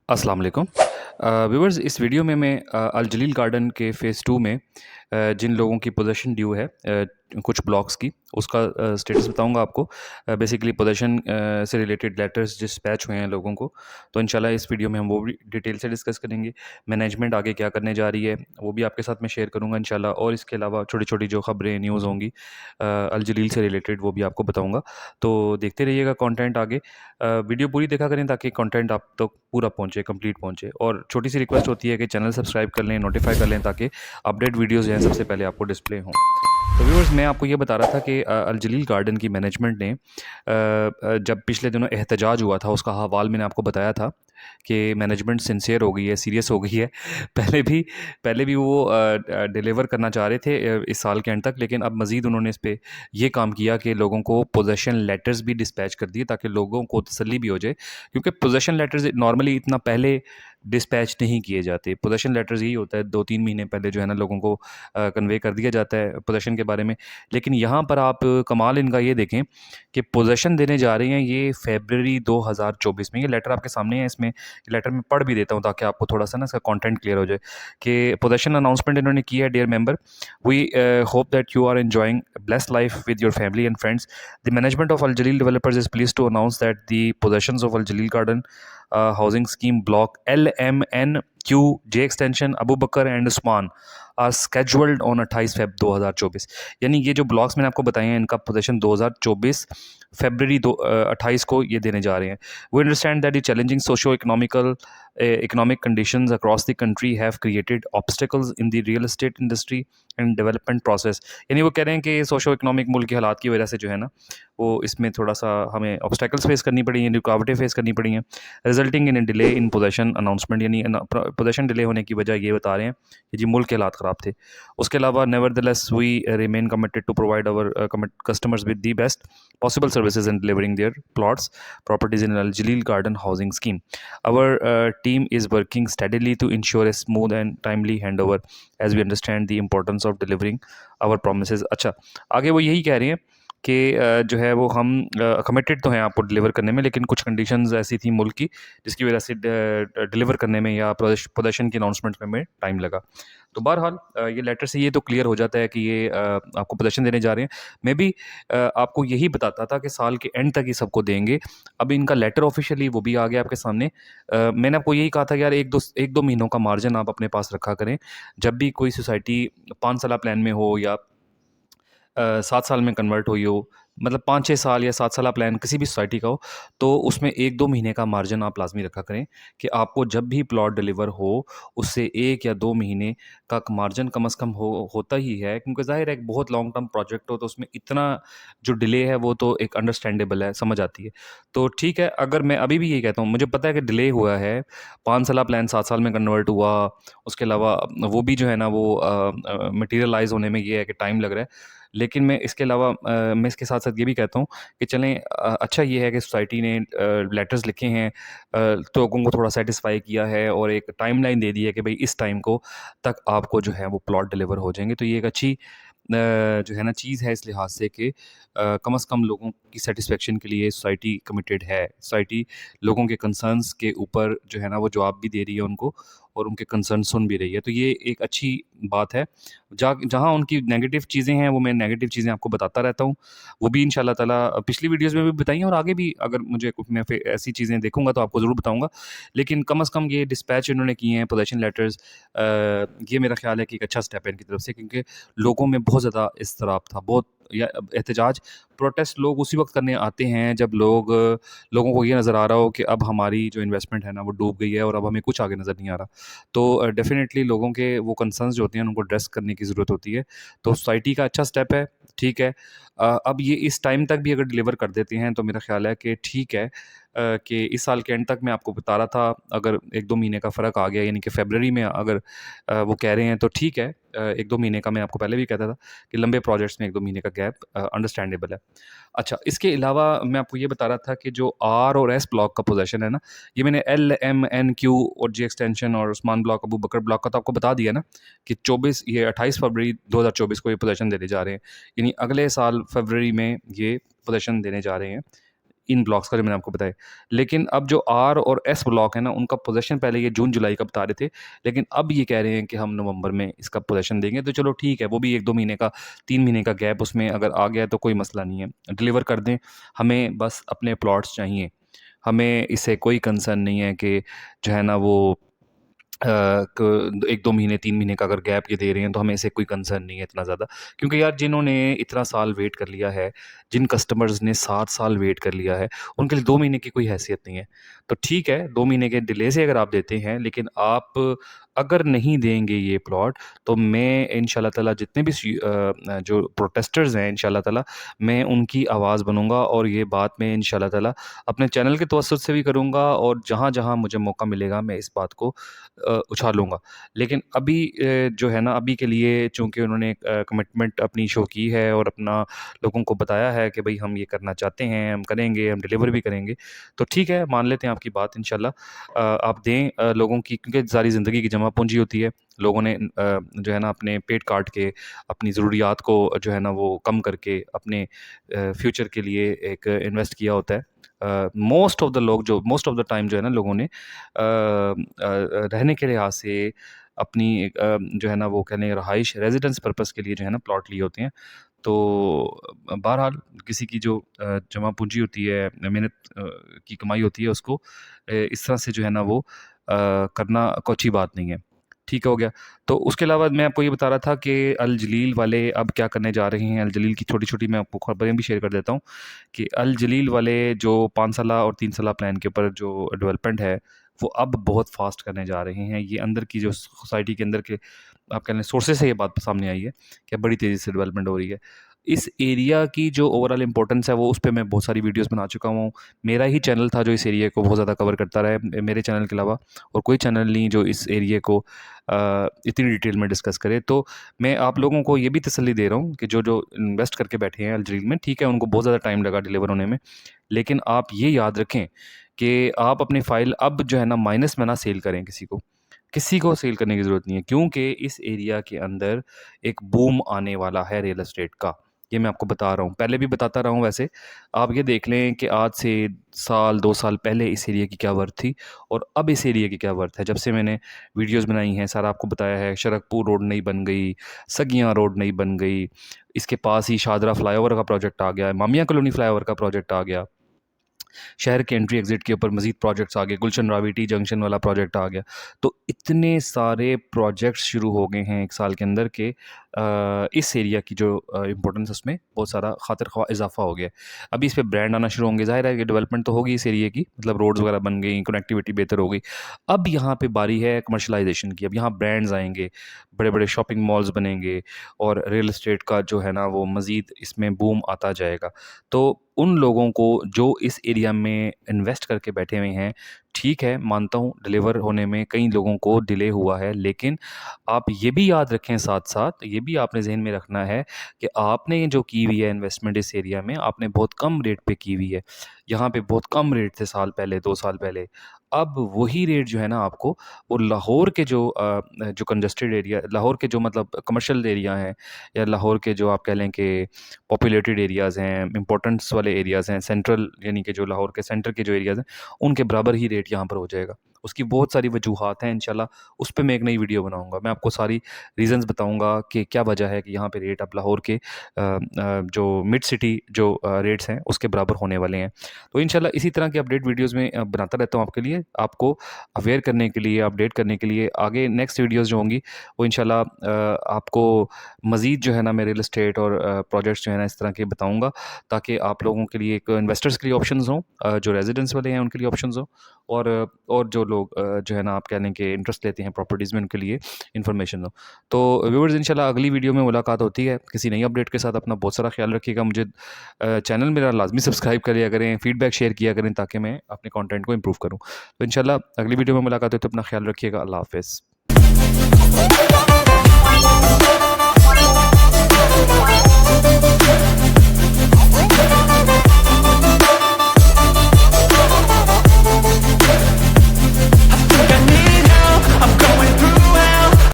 अस्सलाम वालेकुम व्यूअर्स। इस वीडियो में मैं अल जलील गार्डन के फ़ेज़ 2 में जिन लोगों की पोजीशन ड्यू है कुछ ब्लॉक्स की उसका स्टेटस बताऊंगा आपको। बेसिकली पोजीशन से रिलेटेड लेटर्स डिस्पैच हुए हैं लोगों को, तो इंशाल्लाह इस वीडियो में हम वो भी डिटेल से डिस्कस करेंगे। मैनेजमेंट आगे क्या करने जा रही है वो भी आपके साथ मैं शेयर करूंगा इंशाल्लाह, और इसके अलावा छोटी छोटी जो खबरें न्यूज़ होंगी अल जलील से रिलेटेड वो भी आपको बताऊँगा। तो देखते रहिएगा कंटेंट आगे। वीडियो पूरी देखा करें ताकि कंटेंट आप तक पूरा पहुंचे, कंप्लीट पहुंचे। और छोटी सी रिक्वेस्ट होती है कि चैनल सब्सक्राइब कर लें, नोटिफाई कर लें ताकि अपडेट वीडियोज़ जो हैं सबसे पहले आपको डिस्प्ले हों। तो व्यूअर्स, मैं आपको ये बता रहा था कि अल जलील गार्डन की मैनेजमेंट ने जब पिछले दिनों एहतजाज हुआ था उसका हवाल मैंने आपको बताया था कि मैनेजमेंट सिंसियर हो गई है, सीरियस हो गई है। पहले भी पहले भी वो डिलीवर करना चाह रहे थे इस साल के एंड तक, लेकिन अब मज़ीद उन्होंने इस पे ये काम किया कि लोगों को पोजेसन लेटर्स भी डिस्पैच कर दिए ताकि लोगों को तसल्ली भी हो जाए, क्योंकि पोजेसन लेटर्स नॉर्मली इतना पहले डिस्पैच नहीं किए जाते। पोजेसन लेटर्स यही होता है 2-3 महीने पहले जो है ना लोगों को कन्वे कर दिया जाता है पोजेसन के बारे में। लेकिन यहाँ पर आप कमाल इनका ये देखें कि पोजेसन देने जा रहे हैं ये फ़रवरी 2024 में। ये लेटर आपके सामने है, इसमें लेटर मैं पढ़ भी देता हूँ ताकि आपको थोड़ा-सा ना इसका कंटेंट क्लियर हो जाए कि पोजेसन अनाउंसमेंट इन्होंने की है। Dear member, we hope that you are enjoying blessed life with your family and friends. The management of Al Jalil developers is pleased to announce that the possessions of Al Jalil garden housing scheme block LMNQ J extension Abu Bakar and Usman are scheduled on 28 Feb 2024। यानी ये जो blocks मैंने आपको बताए हैं इनका position 2024 फरवरी 28 को ये देने जा रहे हैं। We understand that the challenging socio economical economic conditions across the country have created obstacles in the real estate industry and development process। यानी वो कह रहे हैं कि सोशो इकोनॉमिक मुल्क के हालात की वजह से जो है ना वो इसमें थोड़ा सा हमें ऑब्स्टेकल्स फेस करनी पड़ी हैं, रुकावटें फेस करनी पड़ी हैं, resulting in delay in possession announcement. यानी पोजेशन डिले होने की वजह ये बता रहे हैं कि जी मुल्क के हालात ख़राब थे। उसके अलावा nevertheless we remain committed to provide our customers with the best possible services in delivering their plots properties in Al Jalil garden housing scheme. Our team is working steadily to ensure a smooth and timely handover as we understand the importance of delivering our promises। अच्छा, आगे वो यही कह रहे हैं कि जो है वो हम कमिटेड तो हैं आपको डिलीवर करने में, लेकिन कुछ कंडीशंस ऐसी थी मुल्क की जिसकी वजह से डिलीवर करने में या पोजीशन की अनाउंसमेंट में टाइम लगा। तो बहरहाल ये लेटर से ये तो क्लियर हो जाता है कि ये आपको पोजीशन देने जा रहे हैं। मैं भी आपको यही बताता था कि साल के एंड तक ही सबको देंगे। अब इनका लेटर ऑफिशियली वो भी आ गया आपके सामने। मैंने आपको यही कहा था कि यार 1-2 महीनों का मार्जिन आप अपने पास रखा करें। जब भी कोई सोसाइटी 5 साला प्लान में हो या 7 साल में कन्वर्ट हुई हो, मतलब 5-6 साल या 7 साला प्लान किसी भी सोसाइटी का हो, तो उसमें 1-2 महीने का मार्जिन आप लाज़मी रखा करें कि आपको जब भी प्लॉट डिलीवर हो, उससे 1 या 2 महीने का मार्जिन कम से कम होता ही है, क्योंकि ज़ाहिर है एक बहुत लॉन्ग टर्म प्रोजेक्ट हो तो उसमें इतना जो डिले है वो तो एक अंडरस्टैंडेबल है, समझ आती है। तो ठीक है, अगर मैं अभी भी यही कहता हूँ, मुझे पता है कि डिले हुआ है, 5 साला प्लान 7 साल में कन्वर्ट हुआ, उसके अलावा वो भी जो है ना वो मटीरियलाइज़ होने में ये है कि टाइम लग रहा है। लेकिन मैं इसके अलावा मैं इसके साथ-साथ ये भी कहता हूँ कि चलें, अच्छा ये है कि सोसाइटी ने लेटर्स लिखे हैं, तो लोगों को थोड़ा सैटिस्फाई किया है और एक टाइमलाइन दे दी है कि भई इस टाइम को तक आपको जो है वो प्लॉट डिलीवर हो जाएँगे। तो ये एक अच्छी जो है ना चीज़ है इस लिहाज से कि कम से कम लोगों की सैटिस्फैक्शन के लिए सोसाइटी कमिटेड है। सोसाइटी लोगों के कंसर्न्स के ऊपर जो है ना वो जवाब भी दे रही है उनको और उनके कंसर्न सुन भी रही है। तो ये एक अच्छी बात है। जहाँ उनकी नेगेटिव चीज़ें हैं वो मैं नेगेटिव चीज़ें आपको बताता रहता हूँ। वो भी इंशाल्लाह ताला पिछली वीडियोज़ में भी बताई हैं और आगे भी अगर मुझे मैं फिर ऐसी चीज़ें देखूँगा तो आपको ज़रूर बताऊँगा। लेकिन कम से कम ये डिस्पैच इन्होंने किए हैं पोज़ीशन लेटर्स, ये मेरा ख़्याल है कि एक अच्छा स्टेप है इनकी तरफ से, क्योंकि लोगों में बहुत ज़्यादा इज़्तिराब था, बहुत या एहतजाज, प्रोटेस्ट लोग उसी वक़्त करने आते हैं जब लोगों को ये नज़र आ रहा हो कि अब हमारी जो इन्वेस्टमेंट है ना वो डूब गई है और अब हमें कुछ आगे नज़र नहीं आ रहा। तो डेफ़िनेटली लोगों के वो कंसर्न्स जो होते हैं उनको एड्रेस करने की ज़रूरत होती है। तो सोसाइटी का अच्छा स्टेप है, ठीक है। अब ये इस टाइम तक भी अगर डिलीवर कर देते हैं तो मेरा ख़्याल है कि ठीक है, कि इस साल के एंड तक मैं आपको बता रहा था, अगर 1-2 महीने का फ़र्क आ गया यानी कि फ़रवरी में अगर वो कह रहे हैं तो ठीक है। 1-2 महीने का मैं आपको पहले भी कहता था कि लंबे प्रोजेक्ट्स में 1-2 महीने का गैप अंडरस्टैंडेबल है। अच्छा, इसके अलावा मैं आपको ये बता रहा था कि जो आर और एस ब्लॉक का पोज़ीशन है ना, ये मैंने LMNQ और जी एक्सटेंशन और उस्मान ब्लॉक, अबू बकर ब्लॉक का तो आपको बता दिया ना कि 28 फरवरी 2024 को ये पोज़ीशन देने जा रहे हैं। यानी अगले साल फरवरी में ये पोज़ीशन देने जा रहे हैं। इन ब्लॉक्स का जो मैंने आपको बताया। लेकिन अब जो आर और एस ब्लॉक है ना, उनका पोज़ीशन पहले ये जून जुलाई का बता रहे थे, लेकिन अब ये कह रहे हैं कि हम नवंबर में इसका पोज़ीशन देंगे। तो चलो ठीक है, वो भी 1-2 महीने का, 3 महीने का गैप उसमें अगर आ गया तो कोई मसला नहीं है, डिलीवर कर दें। हमें बस अपने प्लॉट्स चाहिए, हमें इससे कोई कंसर्न नहीं है कि जो है ना वो 1-2 महीने 3 महीने का अगर गैप ये दे रहे हैं तो हमें इससे कोई कंसर्न नहीं है इतना ज़्यादा। क्योंकि यार जिन्होंने इतना साल वेट कर लिया है, जिन कस्टमर्स ने 7 साल वेट कर लिया है, उनके लिए 2 महीने की कोई हैसियत नहीं है। तो ठीक है, 2 महीने के डिले से अगर आप देते हैं, लेकिन आप अगर नहीं देंगे ये प्लॉट, तो मैं इंशाल्लाह ताला जितने भी जो प्रोटेस्टर्स हैं, इंशाल्लाह ताला मैं उनकी आवाज़ बनूँगा और ये बात मैं इंशाल्लाह ताला अपने चैनल के तवज्जुह से भी करूँगा और जहाँ-जहाँ मुझे मौका मिलेगा मैं इस बात को उछालूँगा। लेकिन अभी जो है ना, अभी के लिए चूँकि उन्होंने एक कमिटमेंट अपनी शो की है और अपना लोगों को बताया है कि भई हम ये करना चाहते हैं, हम करेंगे, हम डिलीवर भी करेंगे। तो ठीक है, मान लेते हैं आपकी बात इंशाल्लाह। आप दें लोगों की, क्योंकि सारी ज़िंदगी की जमा पूँजी होती है। लोगों ने जो है ना अपने पेट काट के, अपनी ज़रूरियात को जो है ना वो कम करके अपने फ्यूचर के लिए एक इन्वेस्ट किया होता है। मोस्ट ऑफ द टाइम जो है ना लोगों ने रहने के लिहाज से अपनी जो है ना वो कह लें रहाइश रेज़िडेंस पर्पज़ के लिए जो है ना प्लॉट लिए होते हैं। तो बहरहाल किसी की जो जमा पूँजी होती है, मेहनत की कमाई होती है, उसको इस तरह से जो है ना वो करना कोई अच्छी बात नहीं है। ठीक हो गया। तो उसके अलावा मैं आपको ये बता रहा था कि अल जलील वाले अब क्या करने जा रहे हैं। अल जलील की छोटी-छोटी मैं आपको खबरें भी शेयर कर देता हूँ कि अल जलील वाले जो 5 साला और 3 साला प्लान के ऊपर जो डेवलपमेंट है, वो अब बहुत फ़ास्ट करने जा रहे हैं। ये अंदर की जो सोसाइटी के अंदर के आप कह लें सोर्सेज़ से ये बात सामने आई है कि बड़ी तेज़ी से डेवलपमेंट हो रही है। इस एरिया की जो ओवरऑल इम्पोर्टेंस है, वो उस पे मैं बहुत सारी वीडियोज़ बना चुका हूँ। मेरा ही चैनल था जो इस एरिया को बहुत ज़्यादा कवर करता रहा है। मेरे चैनल के अलावा और कोई चैनल नहीं जो इस एरिया को इतनी डिटेल में डिस्कस करे। तो मैं आप लोगों को ये भी तसल्ली दे रहा हूँ कि जो इन्वेस्ट करके बैठे हैं अल-जलील में, ठीक है, उनको बहुत ज़्यादा टाइम लगा डिलीवर होने में। लेकिन आप ये याद रखें कि आप अपनी फ़ाइल अब जो है ना माइनस में ना सेल करें किसी को। किसी को सेल करने की ज़रूरत नहीं है, क्योंकि इस एरिया के अंदर एक बूम आने वाला है रियल एस्टेट का। ये मैं आपको बता रहा हूँ, पहले भी बताता रहा हूँ वैसे। आप ये देख लें कि आज से साल 2 साल पहले इस एरिया की क्या वर्थ थी और अब इस एरिया की क्या वर्थ है। जब से मैंने वीडियोज़ बनाई हैं, सारा आपको बताया है। शरकपुर रोड नई बन गई, सगियाँ रोड नई बन गई, इसके पास ही शादरा फ्लाईओवर का प्रोजेक्ट आ गया है, मामिया कॉलोनी फ्लाईओवर का प्रोजेक्ट आ गया। शहर के एंट्री एग्ज़िट के ऊपर मज़ीद प्रोजेक्ट्स आ गए, गुलशन रावी टी जंक्शन वाला प्रोजेक्ट आ गया। तो इतने सारे प्रोजेक्ट्स शुरू हो गए हैं 1 साल के अंदर के इस एरिया की जो इम्पोर्टेंस उसमें बहुत सारा खातिर ख्वाह इज़ाफ़ा हो गया है। अभी इस पे ब्रांड आना शुरू होंगे, ज़ाहिर है कि डेवलपमेंट तो होगी इस एरिया की, मतलब रोड्स वगैरह बन गई, कनेक्टिविटी बेहतर हो गई। अब यहाँ पे बारी है कमर्शियलाइज़ेशन की, अब यहाँ ब्रांड्स आएँगे, बड़े-बड़े शॉपिंग मॉल्स बनेंगे और रियल एस्टेट का जो है ना वो मज़ीद इसमें बूम आता जाएगा। तो उन लोगों को जो इस एरिया में इन्वेस्ट करके बैठे हुए हैं, ठीक है, मानता हूँ डिलीवर होने में कई लोगों को डिले हुआ है, लेकिन आप ये भी याद रखें साथ-साथ, ये भी आपने ज़हन में रखना है कि आपने जो की हुई है इन्वेस्टमेंट इस एरिया में, आपने बहुत कम रेट पे की हुई है। यहाँ पे बहुत कम रेट थे साल पहले, 2 साल पहले। अब वही रेट जो है ना आपको, वो लाहौर के जो कंजस्टेड एरिया, लाहौर के जो मतलब कमर्शियल एरिया हैं या लाहौर के जो आप कह लें कि पॉपुलेटेड एरियाज़ हैं, इम्पोर्टेंस वाले एरियाज़ हैं, सेंट्रल यानी कि जो लाहौर के सेंटर के जो एरियाज़ हैं, उनके बराबर ही रेट यहाँ पर हो जाएगा। उसकी बहुत सारी वजूहात हैं, इंशाल्लाह उस पे मैं एक नई वीडियो बनाऊँगा। मैं आपको सारी रीज़न्स बताऊँगा कि क्या वजह है कि यहाँ पे रेट अब लाहौर के जो मिड सिटी जो रेट्स हैं उसके बराबर होने वाले हैं। तो इंशाल्लाह इसी तरह की अपडेट वीडियोज़ में बनाता रहता हूँ आपके लिए, आपको अवेयर करने के लिए, अपडेट करने के लिए। आगे नेक्स्ट वीडियोज़ जो होंगी वो इंशाल्लाह आपको मज़ीद जो है ना मैं रियल एस्टेट और प्रोजेक्ट्स जो है ना इस तरह के बताऊँगा, ताकि आप लोगों के लिए एक इन्वेस्टर्स के लिए ऑप्शंस हों, जो रेज़िडेंट्स वाले हैं उनके लिए ऑप्शंस हों, और जो लोग जो है ना आप कह लें कि इंटरेस्ट लेते हैं प्रॉपर्टीज़ में, उनके लिए इन्फॉर्मेशन हो। तो व्यूअर्स, इंशाल्लाह अगली वीडियो में मुलाकात होती है किसी नई अपडेट के साथ। अपना बहुत सारा ख्याल रखिएगा। मुझे चैनल मेरा लाज़मी सब्सक्राइब कर लिया करें, फीडबैक शेयर किया करें, ताकि मैं अपने कंटेंट को इम्प्रूव करूँ। तो इंशाल्लाह अगली वीडियो में मुलाकात हो, तो अपना ख्याल रखिएगा। अल्लाह हाफ़िज़।